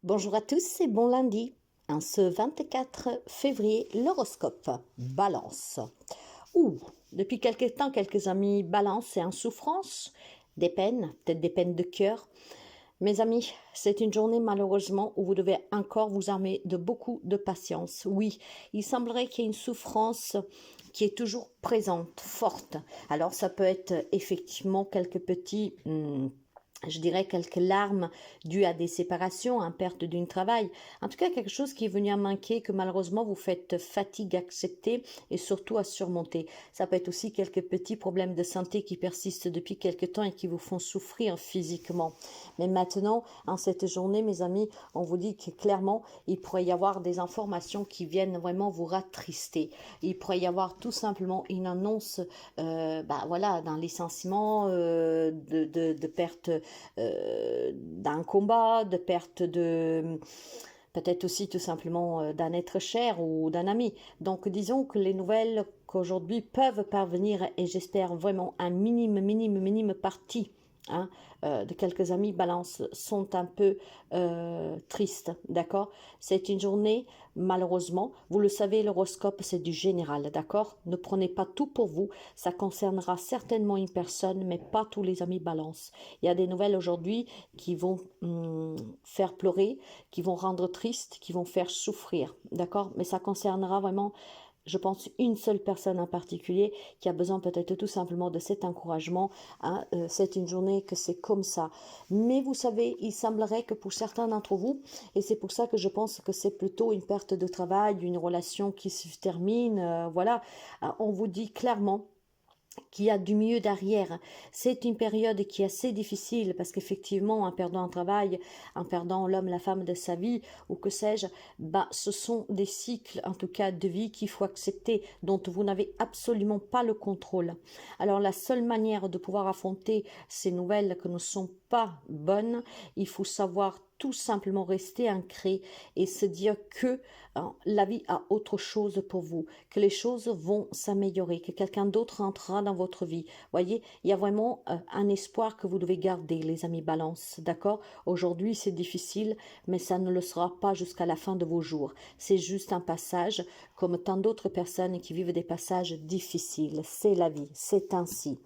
Bonjour à tous et bon lundi. Ce 24 février, l'horoscope Balance. Depuis quelque temps, quelques amis Balance et en souffrance, des peines, peut-être des peines de cœur. Mes amis, c'est une journée malheureusement où vous devez encore vous armer de beaucoup de patience. Oui, il semblerait qu'il y ait une souffrance qui est toujours présente, forte. Alors ça peut être effectivement quelques petits... je dirais quelques larmes dues à des séparations, à perte d'un travail. En tout cas, quelque chose qui est venu à manquer, que malheureusement vous faites fatigue à accepter et surtout à surmonter. Ça peut être aussi quelques petits problèmes de santé qui persistent depuis quelque temps et qui vous font souffrir physiquement. Mais maintenant, en cette journée, mes amis, on vous dit que clairement, il pourrait y avoir des informations qui viennent vraiment vous rattrister. Il pourrait y avoir tout simplement une annonce, voilà, d'un licenciement, de perte d'un combat, de perte de peut-être aussi tout simplement d'un être cher ou d'un ami. Donc disons que les nouvelles qu'aujourd'hui peuvent parvenir, et j'espère vraiment un minime partie de quelques amis Balance sont un peu tristes, d'accord? C'est une journée, malheureusement, vous le savez, l'horoscope c'est du général, d'accord? Ne prenez pas tout pour vous, ça concernera certainement une personne, mais pas tous les amis Balance. Il y a des nouvelles aujourd'hui qui vont faire pleurer, qui vont rendre triste, qui vont faire souffrir, d'accord? Mais ça concernera vraiment, je pense, une seule personne en particulier qui a besoin peut-être tout simplement de cet encouragement. C'est une journée que c'est comme ça. Mais vous savez, il semblerait que pour certains d'entre vous, et c'est pour ça que je pense que c'est plutôt une perte de travail, une relation qui se termine, voilà, on vous dit clairement qu'il y a du mieux derrière. C'est une période qui est assez difficile parce qu'effectivement, en perdant un travail, en perdant l'homme, la femme de sa vie, ou que sais-je, ce sont des cycles, en tout cas, de vie qu'il faut accepter, dont vous n'avez absolument pas le contrôle. Alors, la seule manière de pouvoir affronter ces nouvelles que ne sont pas bonnes, il faut savoir tout simplement rester ancré et se dire que la vie a autre chose pour vous, que les choses vont s'améliorer, que quelqu'un d'autre entrera dans votre vie. Voyez, il y a vraiment un espoir que vous devez garder, les amis Balance, d'accord? Aujourd'hui, c'est difficile, mais ça ne le sera pas jusqu'à la fin de vos jours. C'est juste un passage, comme tant d'autres personnes qui vivent des passages difficiles. C'est la vie, c'est ainsi.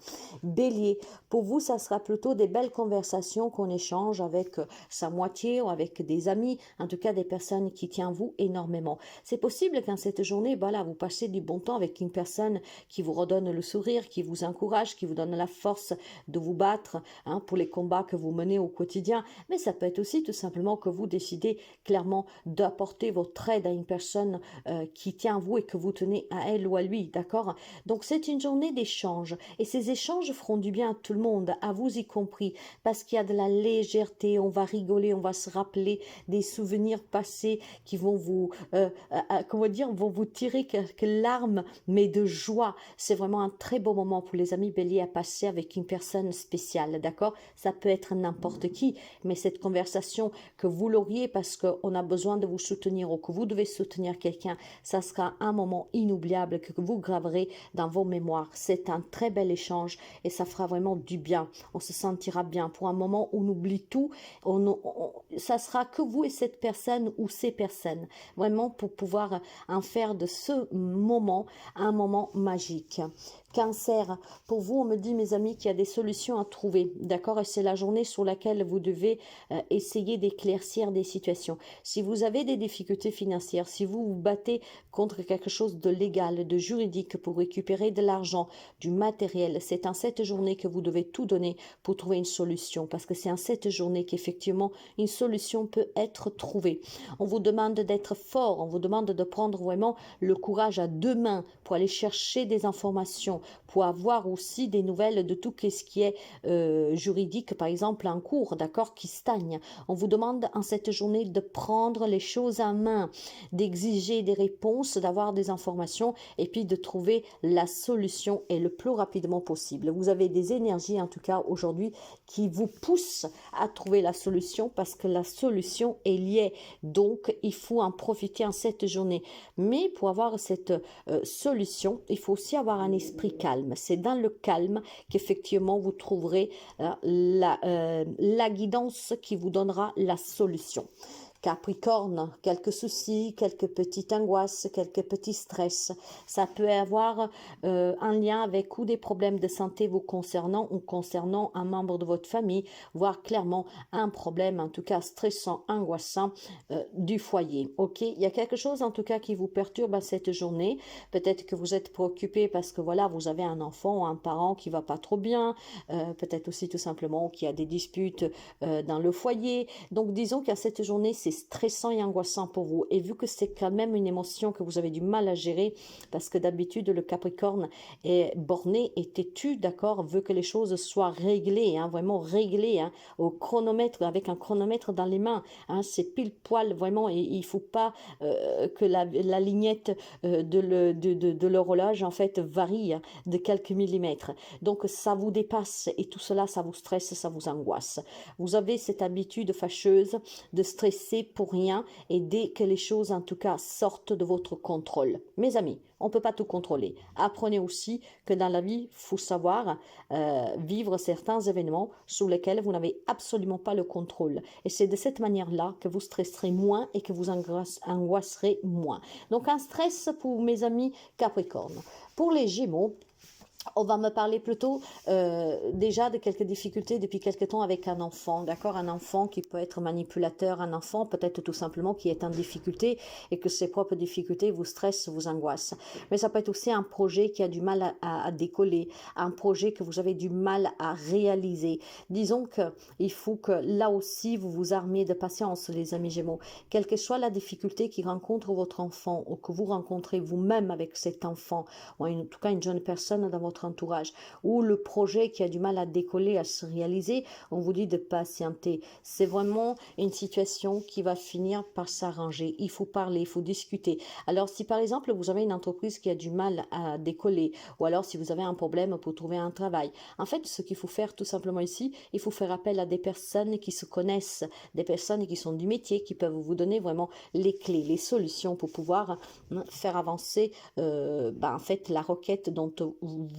Bélier, pour vous, ça sera plutôt des belles conversations qu'on échange avec sa moitié ou avec des amis, en tout cas des personnes qui tiennent vous énormément. C'est possible qu'en cette journée, voilà, vous passez du bon temps avec une personne qui vous redonne le sourire, qui vous encourage, qui vous donne la force de vous battre pour les combats que vous menez au quotidien. Mais ça peut être aussi tout simplement que vous décidez clairement d'apporter votre aide à une personne qui tient à vous et que vous tenez à elle ou à lui, d'accord? Donc c'est une journée d'échange et ces échanges feront du bien à tout le monde, à vous y compris, parce qu'il y a de la légèreté, on va rigoler, on va se rappeler des souvenirs passés qui vont vous, comment dire, vont vous tirer quelques larmes, mais de joie. C'est vraiment un très beau moment pour les amis Bélier à passer avec une personne spéciale, d'accord? Ça peut être n'importe qui, mais cette conversation que vous l'auriez parce qu'on a besoin de vous soutenir ou que vous devez soutenir quelqu'un, ça sera un moment inoubliable que vous graverez dans vos mémoires. C'est un très bel échange et ça fera vraiment du bien. On se sentira bien pour un moment où on oublie tout. Ça sera que vous et cette personne ou ces personnes, vraiment pour pouvoir en faire de ce moment un moment magique. Cancer, pour vous, on me dit, mes amis, qu'il y a des solutions à trouver, d'accord? Et c'est la journée sur laquelle vous devez essayer d'éclaircir des situations. Si vous avez des difficultés financières, si vous vous battez contre quelque chose de légal, de juridique pour récupérer de l'argent, du matériel, c'est en cette journée que vous devez tout donner pour trouver une solution, parce que c'est en cette journée qu'effectivement une solution peut être trouvée. On vous demande d'être fort, on vous demande de prendre vraiment le courage à deux mains pour aller chercher des informations, pour avoir aussi des nouvelles de tout ce qui est juridique, par exemple en cours, d'accord, qui stagne. On vous demande en cette journée de prendre les choses en main, d'exiger des réponses, d'avoir des informations et puis de trouver la solution et le plus rapidement possible. Vous avez des énergies en tout cas aujourd'hui qui vous poussent à trouver la solution parce que la solution est liée. Donc il faut en profiter en cette journée. Mais pour avoir cette solution, il faut aussi avoir un esprit calme. C'est dans le calme qu'effectivement vous trouverez la guidance qui vous donnera la solution. Capricorne, quelques soucis, quelques petites angoisses, quelques petits stress. Ça peut avoir un lien avec ou des problèmes de santé vous concernant ou concernant un membre de votre famille, voire clairement un problème, en tout cas stressant, angoissant du foyer. Ok, il y a quelque chose en tout cas qui vous perturbe à cette journée. Peut-être que vous êtes préoccupé parce que voilà, vous avez un enfant ou un parent qui va pas trop bien. Peut-être aussi tout simplement qu'il y a des disputes dans le foyer. Donc disons qu'à cette journée, c'est stressant et angoissant pour vous. Et vu que c'est quand même une émotion que vous avez du mal à gérer, parce que d'habitude le Capricorne est borné et têtu, d'accord, veut que les choses soient réglées, hein, vraiment réglées, hein, au chronomètre, avec un chronomètre dans les mains, hein, c'est pile poil vraiment, et il faut pas que la lignette de l'horloge en fait varie de quelques millimètres. Donc ça vous dépasse et tout cela, ça vous stresse, ça vous angoisse. Vous avez cette habitude fâcheuse de stresser pour rien et dès que les choses en tout cas sortent de votre contrôle. Mes amis, on ne peut pas tout contrôler. Apprenez aussi que dans la vie, il faut savoir vivre certains événements sur lesquels vous n'avez absolument pas le contrôle. Et c'est de cette manière-là que vous stresserez moins et que vous angoisserez moins. Donc un stress pour mes amis Capricorne. Pour les Gémeaux, on va me parler plutôt déjà de quelques difficultés depuis quelque temps avec un enfant, d'accord? Un enfant qui peut être manipulateur, un enfant peut-être tout simplement qui est en difficulté et que ses propres difficultés vous stressent, vous angoissent. Mais ça peut être aussi un projet qui a du mal à décoller, un projet que vous avez du mal à réaliser. Disons qu'il faut que là aussi vous vous armiez de patience, les amis Gémeaux. Quelle que soit la difficulté qui rencontre votre enfant ou que vous rencontrez vous-même avec cet enfant, ou en tout cas une jeune personne dans votre entourage, ou le projet qui a du mal à décoller, à se réaliser, on vous dit de patienter. C'est vraiment une situation qui va finir par s'arranger. Il faut parler, il faut discuter. Alors si par exemple vous avez une entreprise qui a du mal à décoller, ou alors si vous avez un problème pour trouver un travail, en fait ce qu'il faut faire tout simplement ici, il faut faire appel à des personnes qui se connaissent, des personnes qui sont du métier, qui peuvent vous donner vraiment les clés, les solutions pour pouvoir faire avancer en fait la requête dont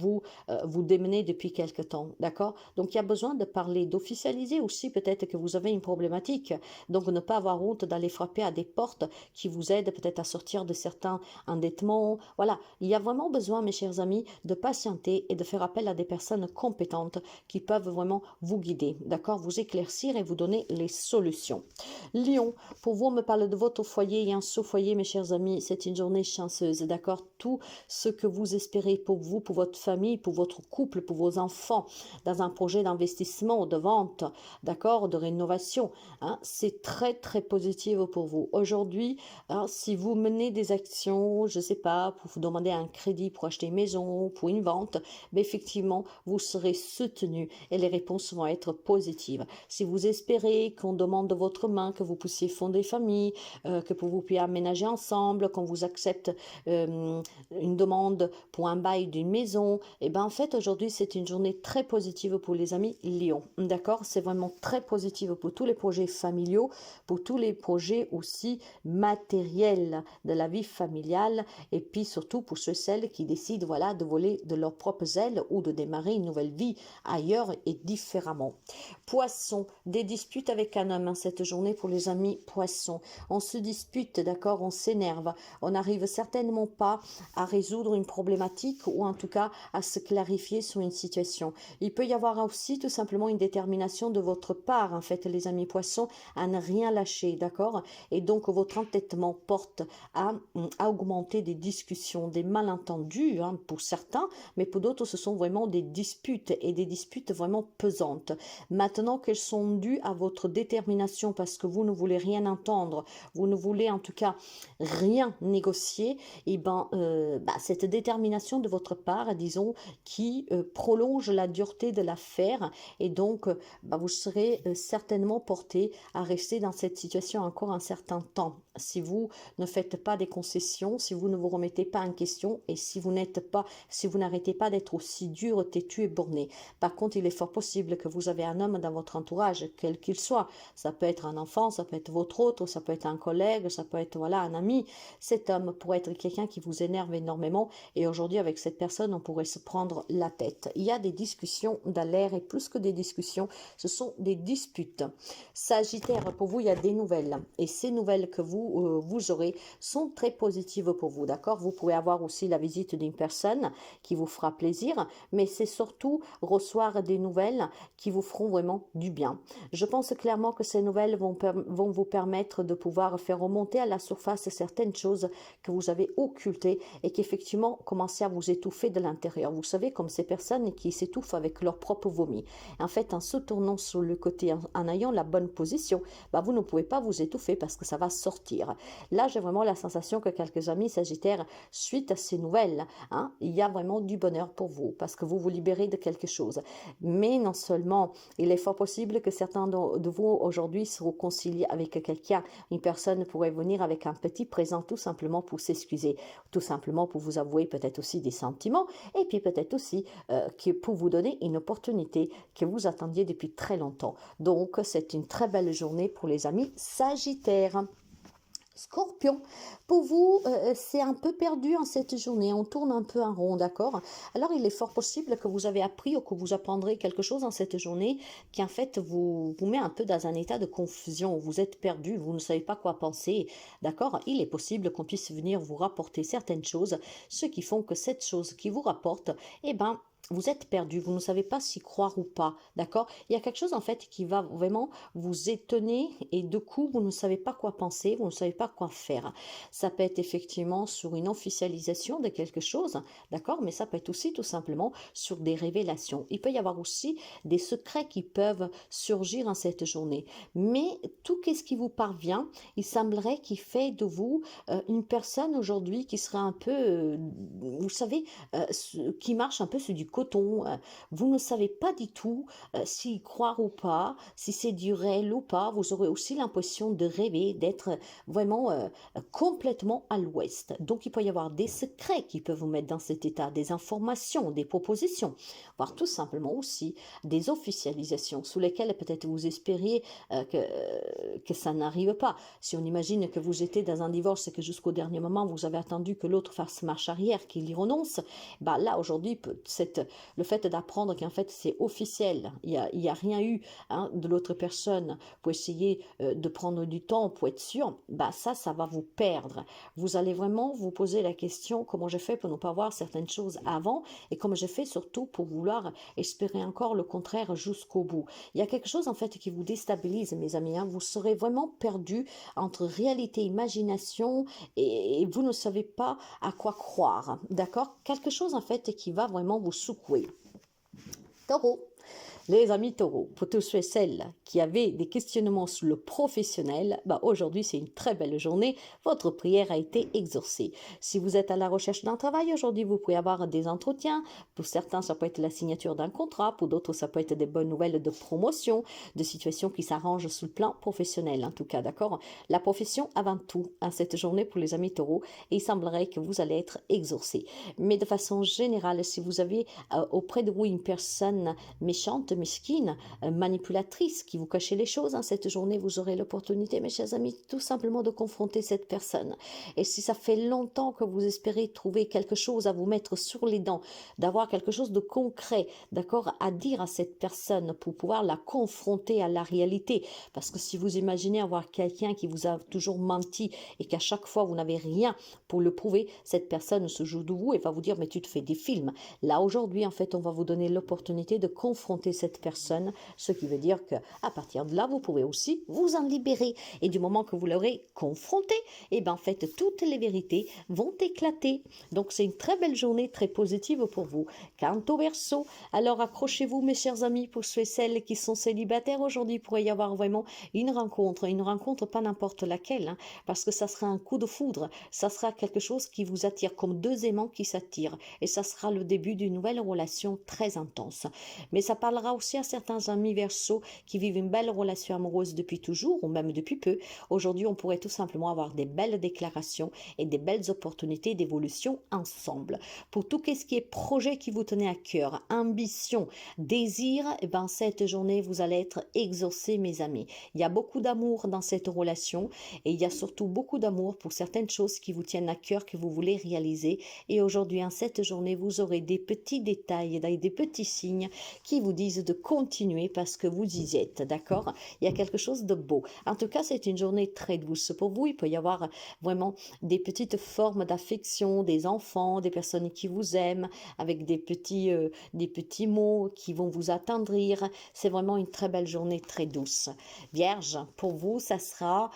vous démenez depuis quelque temps, d'accord? Donc il y a besoin de parler, d'officialiser aussi peut-être que vous avez une problématique, donc ne pas avoir honte d'aller frapper à des portes qui vous aident peut-être à sortir de certains endettements. Voilà, il y a vraiment besoin, mes chers amis, de patienter et de faire appel à des personnes compétentes qui peuvent vraiment vous guider, d'accord? Vous éclaircir et vous donner les solutions. Lion, pour vous, on me parle de votre foyer et un foyer, mes chers amis, c'est une journée chanceuse, d'accord? Tout ce que vous espérez pour vous, pour votre famille, pour votre couple, pour vos enfants, dans un projet d'investissement, de vente, d'accord, de rénovation, hein, c'est très très positif pour vous. Aujourd'hui, hein, si vous menez des actions, je ne sais pas, pour vous demander un crédit pour acheter une maison, pour une vente, mais effectivement, vous serez soutenu et les réponses vont être positives. Si vous espérez qu'on demande de votre main, que vous puissiez fonder famille, que vous puissiez aménager ensemble, qu'on vous accepte une demande pour un bail d'une maison, et ben en fait aujourd'hui c'est une journée très positive pour les amis Lion, d'accord? C'est vraiment très positive pour tous les projets familiaux, pour tous les projets aussi matériels de la vie familiale, et puis surtout pour ceux celles qui décident voilà de voler de leurs propres ailes ou de démarrer une nouvelle vie ailleurs et différemment. Poisson, des disputes avec un homme cette journée pour les amis Poissons. On se dispute, d'accord, on s'énerve, on n'arrive certainement pas à résoudre une problématique ou en tout cas à se clarifier sur une situation. Il peut y avoir aussi tout simplement une détermination de votre part, en fait, les amis Poissons, à ne rien lâcher, d'accord? Et donc votre entêtement porte à augmenter des discussions, des malentendus hein, pour certains, mais pour d'autres ce sont vraiment des disputes et des disputes vraiment pesantes. Maintenant qu'elles sont dues à votre détermination parce que vous ne voulez rien entendre, vous ne voulez en tout cas rien négocier, et cette détermination de votre part, disons, qui prolonge la dureté de l'affaire et donc vous serez certainement porté à rester dans cette situation encore un certain temps. Si vous ne faites pas des concessions, si vous ne vous remettez pas en question et si vous n'arrêtez pas d'être aussi dur, têtu et borné. Par contre, il est fort possible que vous avez un homme dans votre entourage, quel qu'il soit. Ça peut être un enfant, ça peut être votre autre, ça peut être un collègue, ça peut être un ami. Cet homme pourrait être quelqu'un qui vous énerve énormément et aujourd'hui avec cette personne on pourrait pourrait se prendre la tête. Il y a des discussions dans l'air et plus que des discussions, ce sont des disputes. Sagittaire, pour vous, il y a des nouvelles et ces nouvelles que vous aurez sont très positives pour vous, d'accord? Vous pouvez avoir aussi la visite d'une personne qui vous fera plaisir, mais c'est surtout recevoir des nouvelles qui vous feront vraiment du bien. Je pense clairement que ces nouvelles vont vous permettre de pouvoir faire remonter à la surface certaines choses que vous avez occultées et qui effectivement commençaient à vous étouffer de l'intérieur. Vous savez, comme ces personnes qui s'étouffent avec leur propre vomi. En fait, en se tournant sur le côté, en ayant la bonne position, bah, vous ne pouvez pas vous étouffer parce que ça va sortir. Là, j'ai vraiment la sensation que quelques amis sagittaires, suite à ces nouvelles, il y a vraiment du bonheur pour vous parce que vous vous libérez de quelque chose. Mais non seulement, il est fort possible que certains de vous aujourd'hui se réconcilient avec quelqu'un. Une personne pourrait venir avec un petit présent tout simplement pour s'excuser, tout simplement pour vous avouer peut-être aussi des sentiments et puis peut-être aussi pour vous donner une opportunité que vous attendiez depuis très longtemps. Donc, c'est une très belle journée pour les amis sagittaires. Scorpion, pour vous, c'est un peu perdu en cette journée, on tourne un peu en rond, d'accord? Alors, il est fort possible que vous avez appris ou que vous apprendrez quelque chose en cette journée qui, en fait, vous met un peu dans un état de confusion, vous êtes perdu, vous ne savez pas quoi penser, d'accord? Il est possible qu'on puisse venir vous rapporter certaines choses, ce qui font que cette chose qui vous rapporte, eh ben, vous êtes perdu, vous ne savez pas s'y croire ou pas, d'accord? Il y a quelque chose en fait qui va vraiment vous étonner et de coup vous ne savez pas quoi penser, vous ne savez pas quoi faire. Ça peut être effectivement sur une officialisation de quelque chose, d'accord? Mais ça peut être aussi tout simplement sur des révélations. Il peut y avoir aussi des secrets qui peuvent surgir en cette journée. Mais tout ce qui vous parvient, il semblerait qu'il fait de vous une personne aujourd'hui qui sera un peu, vous savez, qui marche un peu sur du coton, vous ne savez pas du tout s'y croire ou pas, si c'est du réel ou pas, vous aurez aussi l'impression de rêver, d'être vraiment complètement à l'ouest. Donc il peut y avoir des secrets qui peuvent vous mettre dans cet état, des informations, des propositions, voire tout simplement aussi des officialisations sous lesquelles peut-être vous espériez que ça n'arrive pas. Si on imagine que vous étiez dans un divorce et que jusqu'au dernier moment vous avez attendu que l'autre fasse marche arrière, qu'il y renonce, bah là aujourd'hui le fait d'apprendre qu'en fait c'est officiel, il y a rien eu de l'autre personne pour essayer de prendre du temps pour être sûr, bah ça va vous perdre. Vous allez vraiment vous poser la question comment j'ai fait pour ne pas voir certaines choses avant et comment j'ai fait surtout pour vouloir espérer encore le contraire jusqu'au bout. Il y a quelque chose en fait qui vous déstabilise mes amis, vous serez vraiment perdu entre réalité, imagination et vous ne savez pas à quoi croire, d'accord? Quelque chose en fait qui va vraiment vous secouer. Taureau. Les amis taureaux, pour tous ceux et celles qui avaient des questionnements sur le professionnel, bah aujourd'hui c'est une très belle journée, votre prière a été exaucée. Si vous êtes à la recherche d'un travail, aujourd'hui vous pouvez avoir des entretiens, pour certains ça peut être la signature d'un contrat, pour d'autres ça peut être des bonnes nouvelles de promotion, de situations qui s'arrangent sur le plan professionnel en tout cas, d'accord? La profession avant tout à cette journée pour les amis taureaux et il semblerait que vous allez être exaucés. Mais de façon générale, si vous avez auprès de vous une personne méchante, mesquine, manipulatrice, qui vous cachez les choses, cette journée, vous aurez l'opportunité, mes chers amis, tout simplement de confronter cette personne. Et si ça fait longtemps que vous espérez trouver quelque chose à vous mettre sur les dents, d'avoir quelque chose de concret, d'accord, à dire à cette personne pour pouvoir la confronter à la réalité, parce que si vous imaginez avoir quelqu'un qui vous a toujours menti et qu'à chaque fois vous n'avez rien pour le prouver, cette personne se joue de vous et va vous dire mais tu te fais des films. Là aujourd'hui en fait on va vous donner l'opportunité de confronter cette personne, ce qui veut dire que à partir de là, vous pouvez aussi vous en libérer. Et du moment que vous l'aurez confronté, et ben en fait, toutes les vérités vont éclater. Donc c'est une très belle journée, très positive pour vous. Quant au Verseau, alors accrochez-vous mes chers amis, pour ceux et celles qui sont célibataires aujourd'hui, il pourrait y avoir vraiment une rencontre pas n'importe laquelle, parce que ça sera un coup de foudre, ça sera quelque chose qui vous attire, comme deux aimants qui s'attirent, et ça sera le début d'une nouvelle relation très intense. Mais ça parlera parlera aussi à certains amis Verseau qui vivent une belle relation amoureuse depuis toujours ou même depuis peu. Aujourd'hui, on pourrait tout simplement avoir des belles déclarations et des belles opportunités d'évolution ensemble. Pour tout ce qui est projet qui vous tenait à cœur, ambition, désir, eh ben, cette journée, vous allez être exaucés, mes amis. Il y a beaucoup d'amour dans cette relation et il y a surtout beaucoup d'amour pour certaines choses qui vous tiennent à cœur, que vous voulez réaliser. Et aujourd'hui, en cette journée, vous aurez des petits détails, des petits signes qui vous disent de continuer parce que vous y êtes, d'accord? Il y a quelque chose de beau. En tout cas, c'est une journée très douce pour vous. Il peut y avoir vraiment des petites formes d'affection, des enfants, des personnes qui vous aiment, avec des petits mots qui vont vous attendrir. C'est vraiment une très belle journée, très douce. Vierge, pour vous, ça sera,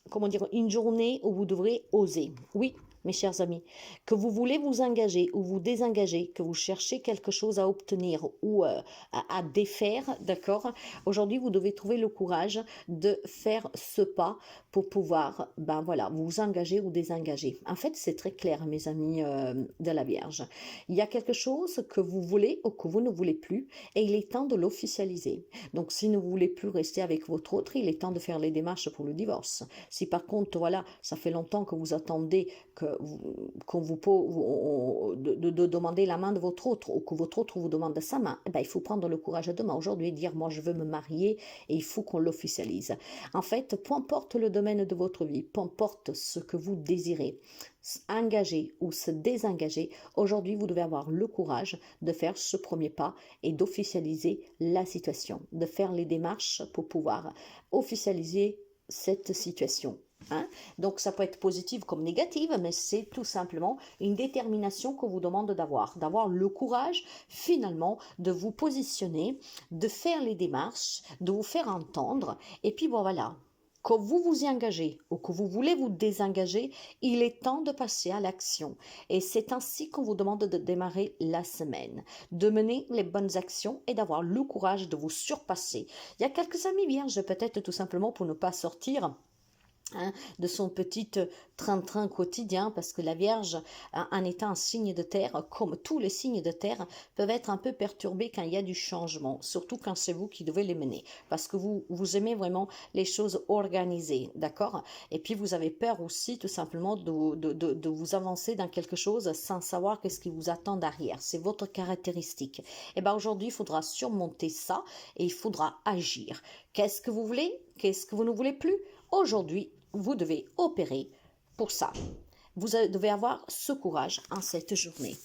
comment dire, une journée où vous devrez oser. Oui, mes chers amis, que vous voulez vous engager ou vous désengager, que vous cherchez quelque chose à obtenir ou à défaire, d'accord? Aujourd'hui, vous devez trouver le courage de faire ce pas pour pouvoir, ben voilà, vous engager ou désengager. En fait, c'est très clair, mes amis de la Vierge. Il y a quelque chose que vous voulez ou que vous ne voulez plus et il est temps de l'officialiser. Donc, si vous ne voulez plus rester avec votre autre, il est temps de faire les démarches pour le divorce. Si par contre, voilà, ça fait longtemps que vous attendez qu'on vous de demander la main de votre autre ou que votre autre vous demande sa main, eh ben, il faut prendre le courage demain aujourd'hui et dire moi je veux me marier et il faut qu'on l'officialise. En fait, peu importe le domaine de votre vie, peu importe ce que vous désirez, engager ou se désengager, aujourd'hui vous devez avoir le courage de faire ce premier pas et d'officialiser la situation, de faire les démarches pour pouvoir officialiser cette situation. Hein? Donc ça peut être positive comme négative, mais c'est tout simplement une détermination qu'on vous demande d'avoir le courage finalement de vous positionner, de faire les démarches, de vous faire entendre, et puis bon voilà. Quand vous vous y engagez ou que vous voulez vous désengager, il est temps de passer à l'action. Et c'est ainsi qu'on vous demande de démarrer la semaine, de mener les bonnes actions et d'avoir le courage de vous surpasser. Il y a quelques amis vierges, peut-être tout simplement pour ne pas sortir de son petit train-train quotidien, parce que la Vierge, en étant un signe de terre, comme tous les signes de terre, peuvent être un peu perturbés quand il y a du changement, surtout quand c'est vous qui devez les mener, parce que vous aimez vraiment les choses organisées, d'accord? Et puis vous avez peur aussi tout simplement de vous avancer dans quelque chose sans savoir qu'est-ce qui vous attend derrière, c'est votre caractéristique. Et bien aujourd'hui, il faudra surmonter ça et il faudra agir. Qu'est-ce que vous voulez? Qu'est-ce que vous ne voulez plus? Aujourd'hui, vous devez opérer pour ça. Vous devez avoir ce courage en cette journée.